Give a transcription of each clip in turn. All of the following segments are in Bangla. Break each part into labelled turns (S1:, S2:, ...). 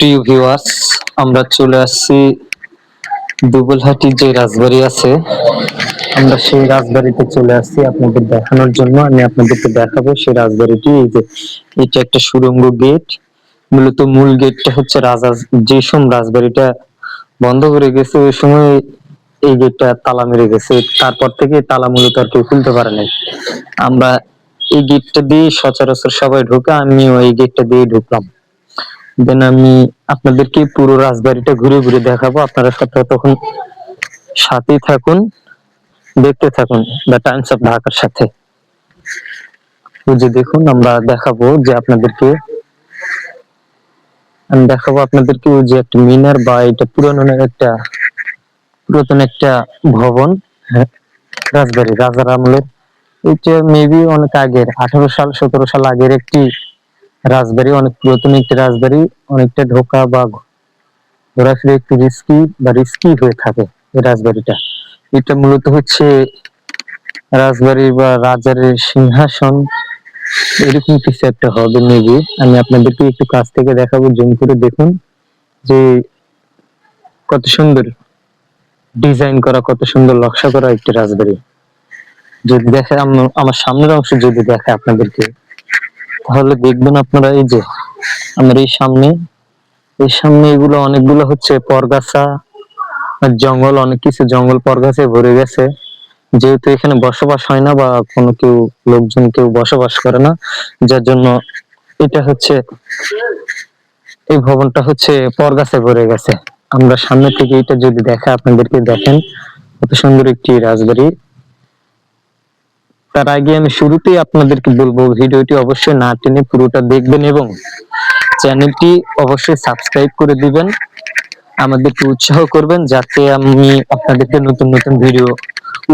S1: প্রিয় ভিউয়ার্স, আমরা চলে আসছি দুবলহাটির যে রাজবাড়ি আছে, আমরা সেই রাজবাড়িতে চলে আসছি আপনাদের দেখানোর জন্য। আমি আপনাদেরকে দেখাবো সেই রাজবাড়িটি। এই যে এটা একটা সুড়ঙ্গ গেট, মূলত মূল গেটটা হচ্ছে রাজা যে সময় রাজবাড়িটা বন্ধ করে গেছে ওই সময় এই গেটটা তালা মেরে গেছে, তারপর থেকে তালা মূলত আর কেউ খুলতে পারে নাই। আমরা এই গেটটা দিয়ে সচরাচর সবাই ঢোকে, আমিও এই গেটটা দিয়ে ঢুকলাম। দেন আমি আপনাদেরকে পুরো রাজবাড়িটা ঘুরে ঘুরে দেখাবো, আপনারা সাথে তখন সাথেই থাকুন, দেখতে থাকুন দ্য টাইমস অফ ঢাকার সাথে। এই যে দেখুন, আমরা দেখাবো যে আপনাদেরকে, আমি দেখাবো আপনাদেরকে ওই যে একটা মিনার বা এটা পুরাতন একটা ভবন। হ্যাঁ, রাজবাড়ি রাজার আমলের, এটা মেবি অনেক আগের 18 সাল 17 সাল আগের একটি রাজবাড়ি, অনেক পুরাতন একটি রাজবাড়ি। অনেকটা ঢোকা বা ঘোরাফেরা একটু রিস্কি হয়ে থাকে এই রাজবাড়িটা। এটা মূলত হচ্ছে রাজবাড়ি বা রাজার সিংহাসন, এরকম কিছু একটা হবে মেবি। আমি আপনাদেরকে একটু কাছ থেকে দেখাবো, জুম করে দেখুন যে কত সুন্দর ডিজাইন করা, কত সুন্দর নকশা করা একটি রাজবাড়ি। যদি দেখে আমার সামনের অংশ যদি দেখে আপনাদেরকে, তাহলে দেখবেন আপনারা এই যে আমার এই সামনে এগুলো অনেকগুলো হচ্ছে পরগাছা আর জঙ্গল, অনেক কিছু জঙ্গল পরগাছে ভরে গেছে। যেহেতু এখানে বসবাস হয় না বা কোনো লোকজন কেউ বসবাস করে না, যার জন্য এটা হচ্ছে এই ভবনটা হচ্ছে পরগাছে ভরে গেছে। আমরা সামনে থেকে এটা যদি দেখা আপনাদেরকে, দেখেন কত সুন্দর একটি রাজবাড়ি। তার আগে আমি শুরুতেই আপনাদেরকে বলবো, ভিডিওটি অবশ্যই না টেনে পুরোটা দেখবেন এবং চ্যানেলটি অবশ্যই সাবস্ক্রাইব করে দিবেন, আমাদেরকে উৎসাহ করবেন যাতে আমি আপনাদেরকে নতুন নতুন ভিডিও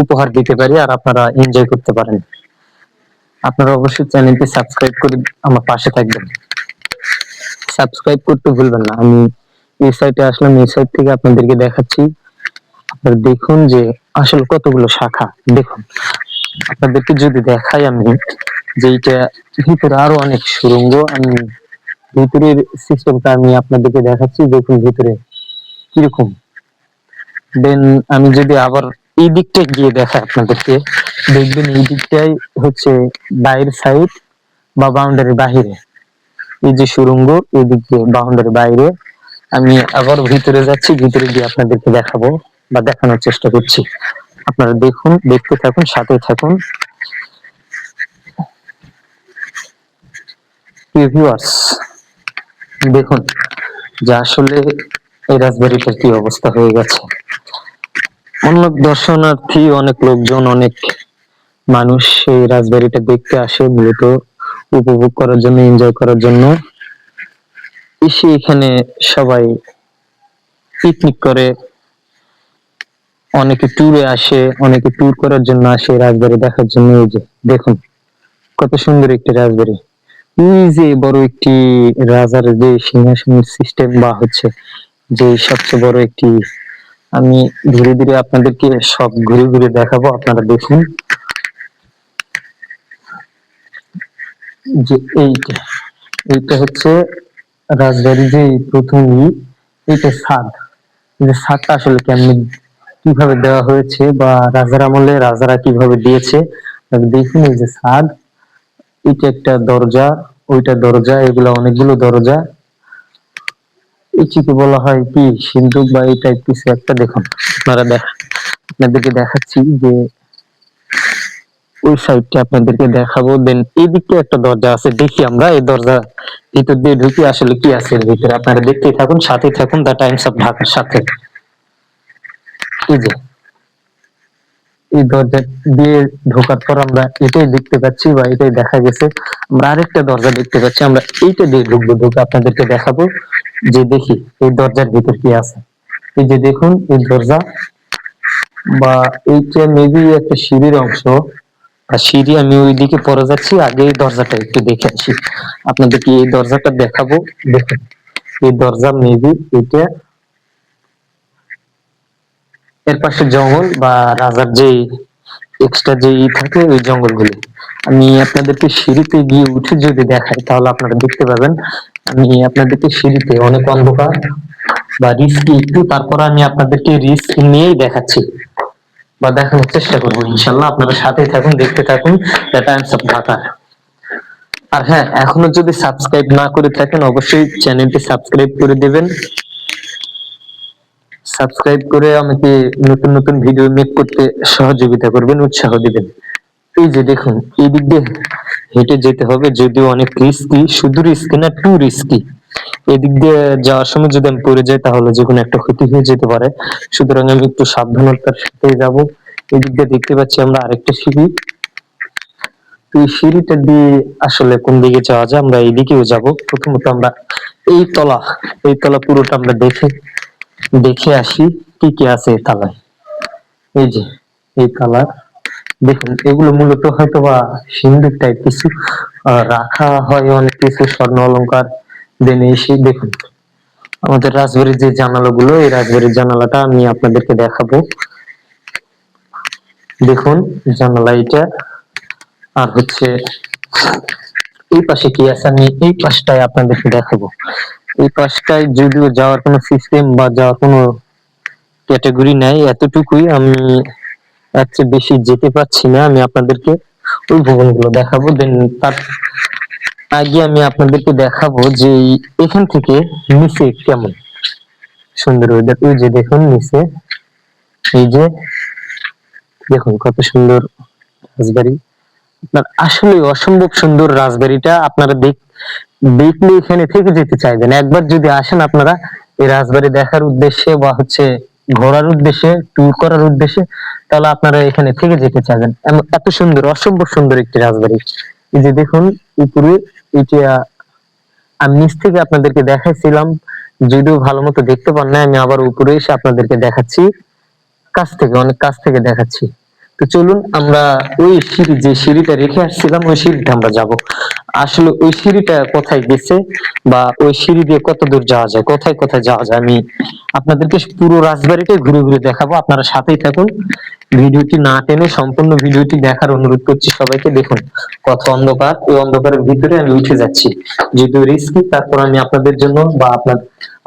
S1: উপহার দিতে পারি আর আপনারা এনজয় করতে পারেন। আপনারা অবশ্যই চ্যানেলটি সাবস্ক্রাইব করে আমার পাশে থাকবেন, সাবস্ক্রাইব করতে ভুলবেন না। আমি এই সাইটে আসলাম, এই সাইট থেকে আপনাদেরকে দেখাচ্ছি। আপনারা দেখুন যে আসলে কতগুলো শাখা। দেখুন আপনাদেরকে যদি দেখাই আমি, যে এটা ভিতরে আরো অনেক সুড়ঙ্গ, আমি ভিতরের সিস্টেমটা আমি আপনাদেরকে দেখাচ্ছি। দেখুন ভিতরে কিরকম। দেন আমি যদি আবার এই দিকটা গিয়ে দেখাই আপনাদেরকে, দেখবেন এই দিকটাই হচ্ছে বাইরের সাইড বা বাউন্ডারির বাহিরে। এই যে সুড়ঙ্গ, এই দিক দিয়ে বাউন্ডারির বাইরে। আমি আবার ভিতরে যাচ্ছি, ভিতরে গিয়ে আপনাদেরকে দেখাবো বা দেখানোর চেষ্টা করছি। আপনারা দেখুন, দেখতে থাকুন, সাথে থাকুন। ভিউয়ার্স, দেখুন যে আসলে এই রাজবাড়িটার কি অবস্থা হয়ে গেছে। অনেক দর্শনার্থী, অনেক লোকজন, অনেক মানুষ এই রাজবাড়িটা দেখতে আসে, মূলত উপভোগ করার জন্য, এনজয় করার জন্য এসে এখানে সবাই পিকনিক করে, অনেকে ট্যুরে আসে, অনেকে ট্যুর করার জন্য আসে রাজবাড়ি দেখার জন্য। এই যে দেখুন কত সুন্দর একটি রাজবাড়ি। এই যে বড় একটি রাজার যে সিংহাসনের সিস্টেম বা হচ্ছে যে সবচেয়ে বড় একটি, আমি ধীরে ধীরে আপনাদেরকে সব ঘুরে ঘুরে দেখাবো, আপনারা দেখুন যে এইটা হচ্ছে রাজবাড়ি যে প্রথম এইটা ছাদ। যে ছাদটা আসলে কেমন কিভাবে দেওয়া হয়েছে বা রাজার আমলে রাজারা কিভাবে দিয়েছে দেখুন। এই যে ছাদ, এটা একটা দরজা, ওইটা দরজা, এগুলো অনেকগুলো দরজা। এটিকে বলা হয় কি সিন্ধুক বা এই টাইপ কিছু একটা। দেখুন আপনাদেরকে দেখাচ্ছি যে ওই সাইডটা আপনাদেরকে দেখাবো। দেন এই দিকে একটা দরজা আছে, দেখি আমরা এই দরজা ভিতর দিয়ে ঢুকি আসলে কি আছে এর ভিতরে। আপনারা দেখতেই থাকুন, সাথেই থাকুন দ্য টাইমস অফ ঢাকার সাথে। এই যে এই দরজা দিয়ে ঢোকার পর আমরা এটাই দেখতে পাচ্ছি বা এটাই দেখা গেছে, আমরা আরেকটা দরজা দেখতে পাচ্ছি, আমরা এইটা দিয়ে ঢুকবো। ঢুকে আপনাদেরকে দেখাবো যে দেখি এই দরজার ভিতর কি আছে। এই যে দেখুন এই দরজা, বা এইটা মেবি একটা সিঁড়ির অংশ, আর সিঁড়ি। আমি ওইদিকে পরে যাচ্ছি, আগে এই দরজাটা একটু দেখে আসি, আপনাদেরকে এই দরজাটা দেখাবো। দেখুন এই দরজা মেবি এটা, এর পাশে জঙ্গল বা রাজার যে এক্সট্রা যে থাকে ওই জঙ্গলগুলি। আমি আপনাদেরকে সিঁড়িতে গিয়ে উঠে যদি দেখাই তাহলে আপনারা দেখতে পাবেন আমি আপনাদেরকে সিঁড়িতে অনেক অন্ধকার বা রিস্কি একটু, তারপর আমি আপনাদেরকে রিস্ক নিয়েই দেখাচ্ছি বা দেখানোর চেষ্টা করবো ইনশাল্লাহ। আপনারা সাথে থাকুন, দেখতে থাকুন দ্য টাইমস অফ ঢাকা। আর হ্যাঁ, এখনো যদি সাবস্ক্রাইব না করে থাকেন অবশ্যই চ্যানেলটি সাবস্ক্রাইব করে দেবেন। সাবস্ক্রাইব করে আমাকে নতুন নতুন ভিডিও মেক করতে সহযোগিতা করবেন, উৎসাহ দিবেন। এই যে দেখুন, এই দিক দিয়ে হেঁটে যেতে হবে, যদিও অনেক রিস্কি, শুধু রিস্কি না, টু রিস্কি। এদিক দিয়ে যাওয়ার সময় যদি আমি পড়ে যাই তাহলে যে কোনো একটা ক্ষতি হয়ে যেতে পারে, সুতরাং আমি একটু সাবধানতার সাথে যাব। এদিক দিয়ে দেখতে পাচ্ছি আমরা আরেকটা সিঁড়ি। তো এই সিঁড়িটা দিয়ে আসলে কোন দিকে যাওয়া যায়, আমরা এইদিকেও যাব। প্রথমত আমরা এই তলা এই তলা পুরোটা আমরা দেখে দেখে আসি কি কি আছে এই তলায়। এই যে এই তলা দেখুন, এগুলো মূলত হয়তো বা সিন্ধুক টাইপ কিছু রাখা হয়, অনেক কিছু স্বর্ণ অলংকার। দেন এসে দেখুন আমাদের রাজবাড়ির যে জানালাগুলো, এই রাজবাড়ির জানালাটা আমি আপনাদেরকে দেখাবো। দেখুন জানালা এটা, আর হচ্ছে এই পাশে কি আছে আমি এই পাশটায় আপনাদেরকে দেখাবো। এই পাশটায় যদিও যাওয়ার কোনো সিস্টেম বা যাওয়ার কোনো ক্যাটাগরি নাই, এতটুকুই। আমি এর চেয়ে বেশি যেতে পারছি না। আমি আপনাদেরকে ওই ভবনগুলো দেখাবো। দেন তার আগে আমি আপনাদেরকে দেখাবো যে এখান থেকে নিচে কেমন সুন্দর ওয়েদার। ওই যে দেখুন নিচে, এই যে দেখুন কত সুন্দর রাজবাড়ি। আপনার আসলে অসম্ভব সুন্দর রাজবাড়িটা। আপনারা দেখলে এখানে থেকে যেতে চাইবেন। একবার যদি আসেন আপনারা এই রাজবাড়ি দেখার উদ্দেশ্যে বা হচ্ছে ঘোরার উদ্দেশ্যে, ট্যুর করার উদ্দেশ্যে, তাহলে আপনারা এখানে থেকে যেতে চাইবেন। এত সুন্দর, অসম্ভব সুন্দর একটি রাজবাড়ি। এই যে দেখুন উপরে, এটা আমি নিচ থেকে আপনাদেরকে দেখাইছিলাম, যদিও ভালো মতো দেখতে পান না। আমি আবার উপরে এসে আপনাদেরকে দেখাচ্ছি, কাছ থেকে, অনেক কাছ থেকে দেখাচ্ছি। তো চলুন আমরা ওই সিঁড়ি, যে সিঁড়িটা রেখে আসছিলাম ওই সিঁড়িটা আমরা যাব। আসলে ওই সিঁড়িটা কোথায় গেছে বা ওই সিঁড়ি দিয়ে কত দূর যাওয়া যায়, কোথায় কোথায় যাওয়া যায়, আমি আপনাদেরকে পুরো রাজবাড়িটাই ঘুরে ঘুরে দেখাবো। আপনারা সাথেই থাকুন, ভিডিওটি না টেনে সম্পূর্ণ ভিডিওটি দেখার অনুরোধ করছি সবাইকে। দেখুন কত অন্ধকার, ওই অন্ধকারের ভিতরে আমি উঠে যাচ্ছি, যদিও রিস্কি, তারপর আমি আপনাদের জন্য বা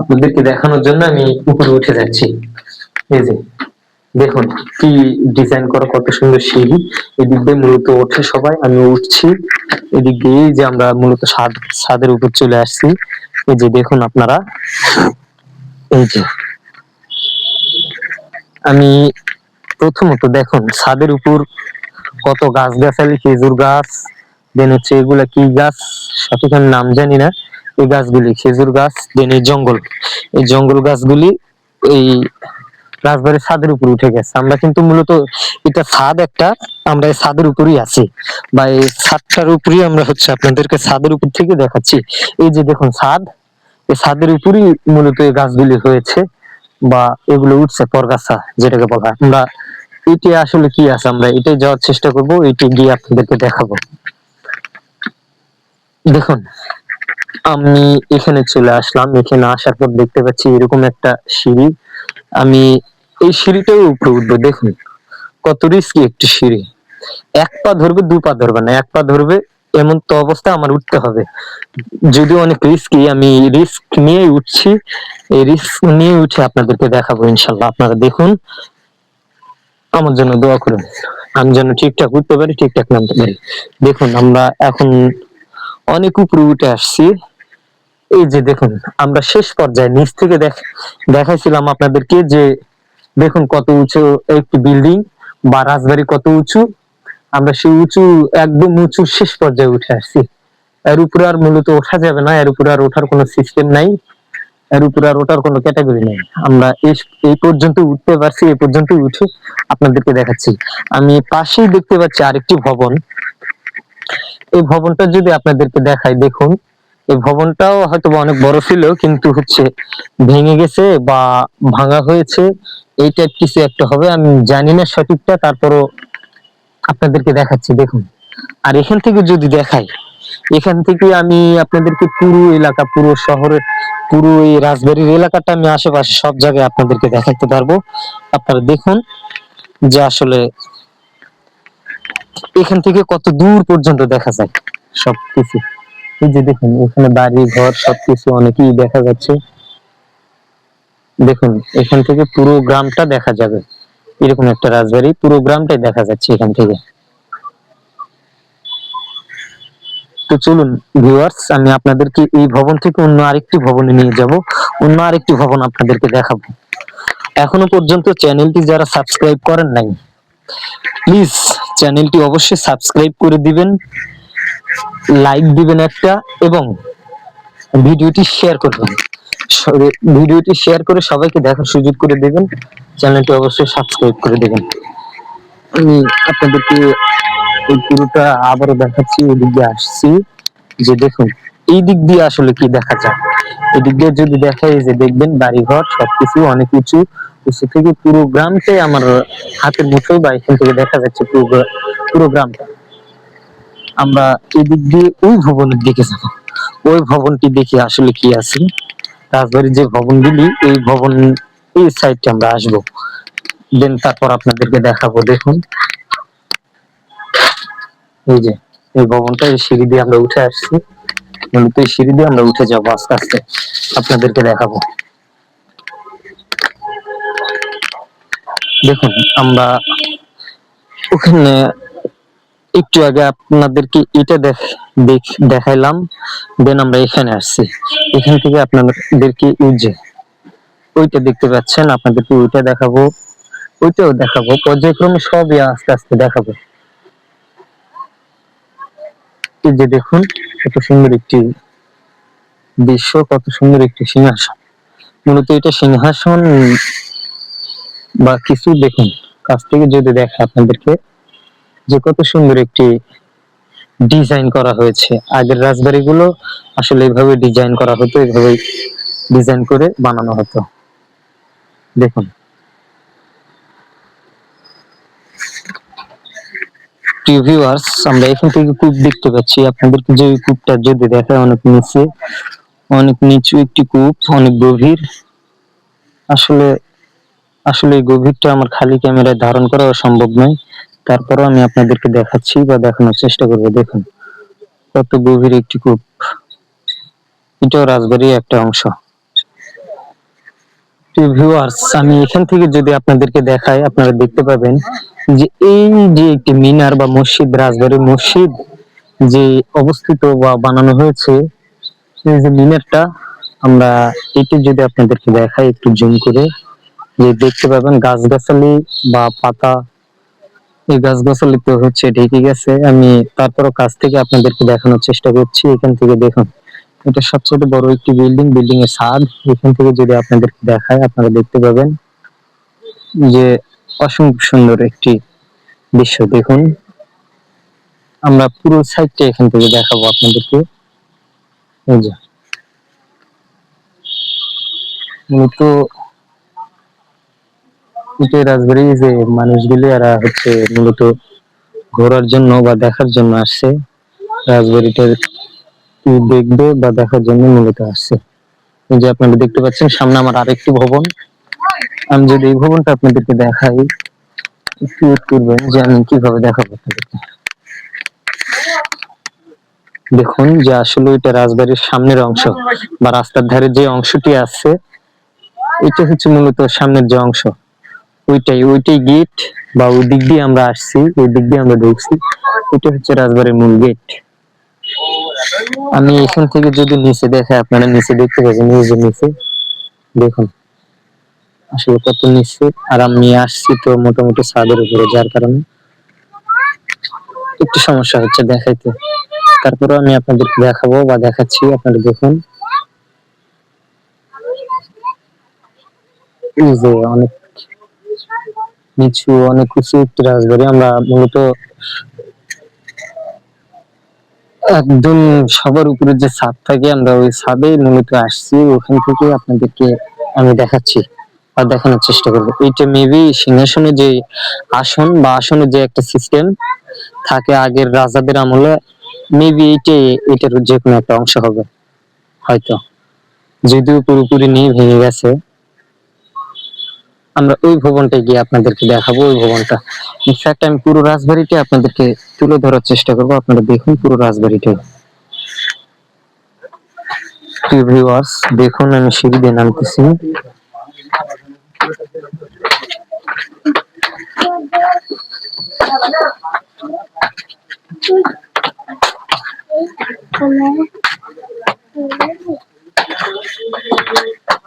S1: আপনাদেরকে দেখানোর জন্য আমি উপরে উঠে যাচ্ছি। এই যে দেখুন কি ডিজাইন করা, কত সুন্দর সিঁড়ি। এদিক দিয়ে মূলত ওঠে সবাই, আমি উঠছি এদিক দিয়ে। যে আমরা মূলত ছাদের উপর চলে আসছি। এই যে দেখুন আপনারা, এই যে আমি প্রথমত দেখুন ছাদের উপর কত গাছ গাছালি, খেজুর গাছ, দেন হচ্ছে এগুলা কি গাছ সঠিক আমি নাম জানি না, এই গাছগুলি খেজুর গাছ। দেন এই জঙ্গল গাছগুলি এই রাজবাড়ির ছাদের উপর উঠে গেছে। আমরা কিন্তু মূলত এটা ছাদ একটা, আমরা এই ছাদের উপরই আছি বা এই ছাদটার উপরই আমরা হচ্ছে আপনাদেরকে ছাদের উপর থেকে দেখাচ্ছি। এই যে দেখুন ছাদ, এই ছাদের উপরই মূলত এই গাছগুলি হয়েছে বা এগুলো উঠছে পরগাছা যেটাকে বলা হয়। আমরা এটি আসলে কি আছে আমরা এটাই যাওয়ার চেষ্টা করব, এটি গিয়ে আপনাদেরকে দেখাবো। দেখুন আমি এখানে চলে আসলাম, এখানে আসার পর দেখতে পাচ্ছি এরকম একটা সিঁড়ি। আমি এই সিঁড়িটাও উপরে উঠবো। দেখুন কত রিস্কি একটি সিঁড়ি, এক পা ধরবে, দু পা ধরবে না, এক পা ধরবে, এমন তো অবস্থা আমার উঠতে হবে। যদিও অনেক রিস্কি, আমি রিস্ক নিয়ে উঠছি। এই রিস্ক নিয়ে উঠে আপনাদেরকে দেখাবো ইনশাল্লাহ। আপনারা দেখুন, আমার জন্য দোয়া করুন, আমি যেন ঠিকঠাক উঠতে পারি, ঠিকঠাক নামতে পারি। দেখুন আমরা এখন অনেক উপরে উঠে আসছি। এই যে দেখুন আমরা শেষ পর্যায়ে নিচ থেকে দেখাইছিলাম আপনাদেরকে যে দেখুন কত উঁচু একটি বিল্ডিং বা রাজবাড়ি, কত উঁচু। আমরা সেই উঁচু, একদম উঁচু শেষ পর্যায়ে উঠে আসছি। এর উপরে আর মূলত ওঠা যাবে না, এর উপরে আর ওঠার কোনো সিস্টেম নাই, এর উপরে আর ওঠার কোনো ক্যাটাগরি নেই। আমরা এই পর্যন্ত উঠতে পারছি, এই পর্যন্ত উঠে আপনাদেরকে দেখাচ্ছি। আমি পাশেই দেখতে পাচ্ছি আরেকটি ভবন। এই ভবনটা যদি আপনাদেরকে দেখাই, দেখুন এই ভবনটাও হয়তো অনেক বড় ছিল, কিন্তু হচ্ছে ভেঙে গেছে বা ভাঙা হয়েছে, এই টাইপ কিছু একটা হবে, আমি জানি না সঠিকটা, তারপরও আপনাদেরকে দেখাচ্ছি। দেখুন আর এখান থেকে যদি দেখাই, এখান থেকে আমি আপনাদেরকে পুরো এলাকা, পুরো শহরের, পুরো এই রাজবাড়ির এলাকাটা আমি আশেপাশে সব জায়গায় আপনাদেরকে দেখাইতে পারবো। আপনারা দেখুন যে আসলে এখান থেকে কত দূর পর্যন্ত দেখা যায় সবকিছু। এই যে দেখুন এখানে বাড়ি ঘর সবকিছু অনেকই দেখা যাচ্ছে। দেখুন এখান থেকে পুরো গ্রামটা দেখা যাবে, এরকম একটা রাজবাড়ি পুরো গ্রামটাই দেখা যাচ্ছে এখান থেকে। তো চলুন ভিউয়ার্স, আমি আপনাদেরকে এই ভবন থেকে অন্য আরেকটি ভবনে নিয়ে যাব, অন্য আরেকটি ভবন আপনাদেরকে দেখাবো। এখনো পর্যন্ত চ্যানেলটি যারা সাবস্ক্রাইব করেন নাই, প্লিজ চ্যানেলটি অবশ্যই সাবস্ক্রাইব করে দিবেন, লাইক দিবেন একটা, এবং ভিডিওটি শেয়ার করবেন। ভিডিওটি শেয়ার করে সবাইকে দেখার সুযোগ করে দেবেন। চ্যানেলটি অবশ্যই সাবস্ক্রাইব করে দেবেন। আমি আপনাদেরকে এই পুরোটা আবারও দেখাচ্ছি, এদিক দিয়ে আসছি। যে দেখুন এই দিক দিয়ে আসলে কি দেখা যায়, এদিক দিয়ে যদি দেখাই যে দেখবেন বাড়িঘর সবকিছু অনেক উঁচু, উঁচু থেকে পুরো গ্রামটাই আমার হাতের মুঠোয় বা এখান থেকে দেখা যাচ্ছে পুরো গ্রামটা। আমরা এই দিক দিয়ে ওই ভবনের দিকে যাবো, ওই ভবনটি দেখি আসলে কি আছে। রাজবাড়ির যে ভবনগুলি, এই ভবন এই সাইডটা আমরা আসবো, দেন তারপর আপনাদেরকে দেখাবো। দেখুন এই যে এই ভবনটা, এই সিঁড়ি দিয়ে আমরা উঠে আসছি, মূলত এই সিঁড়ি দিয়ে আমরা উঠে যাবো আস্তে আস্তে, আপনাদেরকে দেখাবো। দেখুন আমরা ওখানে একটু আগে আপনাদেরকে এটা দেখাইলাম, দেন আমরা এখানে আসছি। এখান থেকে আপনাদেরকে ওই যে ওইটা দেখতে পাচ্ছেন, আপনাদেরকে ওইটা দেখাবো, ওইটাও দেখাবো, পর্যায়ক্রমে সবই আস্তে আস্তে দেখাবো। এই যে দেখুন কত সুন্দর একটি দৃশ্য, কত সুন্দর একটি সিংহাসন। মূলত এটা সিংহাসন বা কিছু, দেখুন কাছ থেকে যদি দেখা আপনাদেরকে যে কত সুন্দর একটি ডিজাইন করা হয়েছে। আগের রাজবাড়ি গুলো আসলে এইভাবে ডিজাইন করা হতো, এইভাবে ডিজাইন করে বানানো হতো। দেখুন ভিউয়ার্স, আমরা এখান থেকে কূপ দেখতে পাচ্ছি, আপনাদেরকে যে কূপটা যদি দেখায় অনেক নিচে, অনেক নিচু একটি কূপ, অনেক গভীর। আসলে আসলে এই গভীরটা আমার খালি ক্যামেরায় ধারণ করা সম্ভব নয়, তারপরেও আমি আপনাদেরকে দেখাচ্ছি বা দেখানোর চেষ্টা করবো। দেখুন কত গভীর একটি কূপ, এটাও রাজবাড়ির একটা অংশ। ভিউয়ার্স, আমি এখান থেকে যদি আপনাদেরকে দেখাই, আপনারা দেখতে পাবেন যে এই যে একটি মিনার বা মসজিদ, রাজবাড়ি মসজিদ যে অবস্থিত বা বানানো হয়েছে, এই যে মিনারটা, আমরা এটি যদি আপনাদেরকে দেখাই একটু জুম করে, যে দেখতে পাবেন গাছগাছালি বা পাতা, এই গাছগাছালিতে হচ্ছে ঢেকে গেছে। আমি তারপরও কাছ থেকে আপনাদেরকে দেখানোর চেষ্টা করছি। এখান থেকে দেখুন এটা সবচেয়ে বড় একটি বিল্ডিং, বিল্ডিং এর ছাদ। এখান থেকে যদি আপনাদেরকে দেখায়, আপনারা দেখতে পাবেন যে অসম্ভব সুন্দর একটি দৃশ্য। দেখুন আমরা পুরো সাইডটা এখান থেকে দেখাবো আপনাদেরকে। এই যে মূলত এটা রাজবাড়ি, যে মানুষগুলি এরা হচ্ছে মূলত ঘোরার জন্য বা দেখার জন্য আসছে, রাজবাড়িটা দেখবে বা দেখার জন্য মূলত আসছে। এই যে আপনারা দেখতে পাচ্ছেন সামনে আমার আরেকটি ভবন। আমি যদি এই ভবনটা আপনাদেরকে দেখাই, একটু ওয়েট করবেন যে আমি কিভাবে দেখাবো আপনাদেরকে। দেখুন যে আসলে এটা রাজবাড়ির সামনের অংশ বা রাস্তার ধারে যে অংশটি আছে, এটা হচ্ছে মূলত সামনের যে অংশ, ওইটাই গেট, বা ওই দিক দিয়ে আমরা আসছি, ওই দিক দিয়ে আমরা ঢুকছি, এটা হচ্ছে রাজবাড়ির মূল গেট। আমি এখান থেকে যদি নিচে দেখাই, আপনারা নিচে দেখতে পাবেন, এই যে নিচে দেখুন আসলে কত নিচে। আর আমি আসছি তো মোটামুটি ছাদের উপরে, যার কারণে একটু সমস্যা হচ্ছে দেখাইতে, তারপরে আমি আপনাদেরকে দেখাবো বা দেখাচ্ছি। আপনারা দেখুন এই যে অনেক নিচু, অনেক উঁচু একটি রাজবাড়ি। আমরা মূলত একদম সবার উপরে যে ছাদ থাকে, আমরা ওই ছাদে মূলত আসছি, ওখান থেকে আপনাদেরকে আমি দেখাচ্ছি আর দেখানোর চেষ্টা করবো। এইটা মেবি সিংহাসনের যে আসন বা আসনের যে একটা সিস্টেম থাকে আগের রাজাদের আমলে, মেবি এটার যে কোনো একটা অংশ হবে হয়তো, যদিও পুরোপুরি নেই, ভেঙে গেছে। আমরা ওই ভবনটায় গিয়ে আপনাদেরকে দেখাবো, ওই ভবনটা। ইনফ্যাক্ট আমি পুরো রাজবাড়িটা আপনাদেরকে তুলে ধরার চেষ্টা করবো, আপনারা দেখুন পুরো রাজবাড়িটাই। প্রিয় ভিউয়ার্স, দেখুন আমি সিঁড়ি দিয়ে নামতেছি।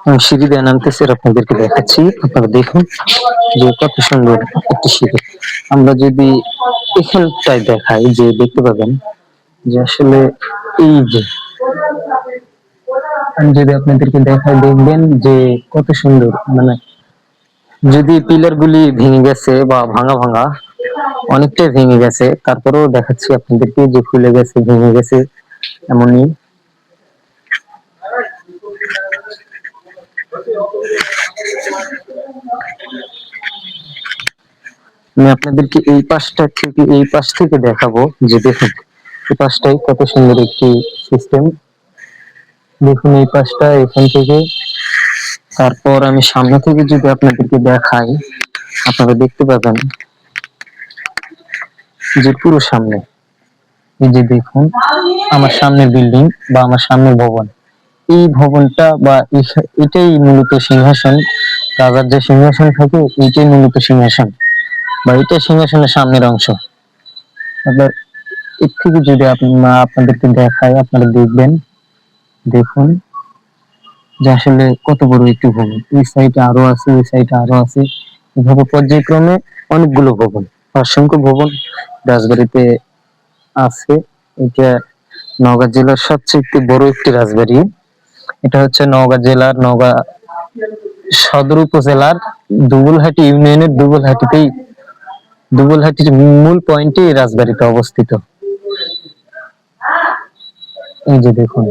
S1: আমি সিঁড়ি দিয়ে নামতেছি আর আপনাদেরকে দেখাচ্ছি, আপনারা দেখুন যে কত সুন্দর একটি সিঁড়ি। আমরা যদি এখানটায় দেখাই, যে দেখতে পাবেন যে আসলে এই যে, আমি যদি আপনাদেরকে দেখাই দেখবেন যে কত সুন্দর, মানে যদি পিলার গুলি ভেঙে গেছে বা ভাঙা ভাঙা অনেকটাই ভেঙে গেছে, তারপরেও দেখাচ্ছি আপনাদেরকে যে খুলে গেছে, ভেঙে গেছে এমনই। আমি আপনাদেরকে এই পাশটা থেকে, এই পাশ থেকে দেখাবো যে দেখুন এই পাশটাই কত সুন্দর একটি সিস্টেম। দেখুন এই পাশটা এখান থেকে, তারপর আমি সামনে থেকে যদি আপনাদেরকে দেখাই, আপনারা দেখতে পাবেন যে পুরো সামনে, এই যে দেখুন আমার সামনের বিল্ডিং বা আমার সামনের ভবন, এই ভবনটা বা এটাই মূলত সিংহাসন। রাজার যে সিংহাসন থাকে এইটাই মূলত সিংহাসন, বা এটা সিংহাসনের সামনের অংশ। আপনার এর থেকে যদি আপনাদেরকে দেখাই, আপনারা দেখবেন, দেখুন যে আসলে কত বড় একটি ভবন। এই সাইডে আরো আছে, ওই সাইডে আরো আছে, এভাবে পর্যায়ক্রমে অনেকগুলো ভবন, অসংখ্য ভবন রাজবাড়িতে আছে। এটা নওগাঁ জেলার সবচেয়ে বড় একটি রাজবাড়ি। এটা হচ্ছে নওগাঁ জেলার, নওগাঁ সদর উপজেলার দুবুলহাটি ইউনিয়নের দুবুলহাটির মূল পয়েন্টে এই রাজবাড়িটা অবস্থিত। এই যে দেখুন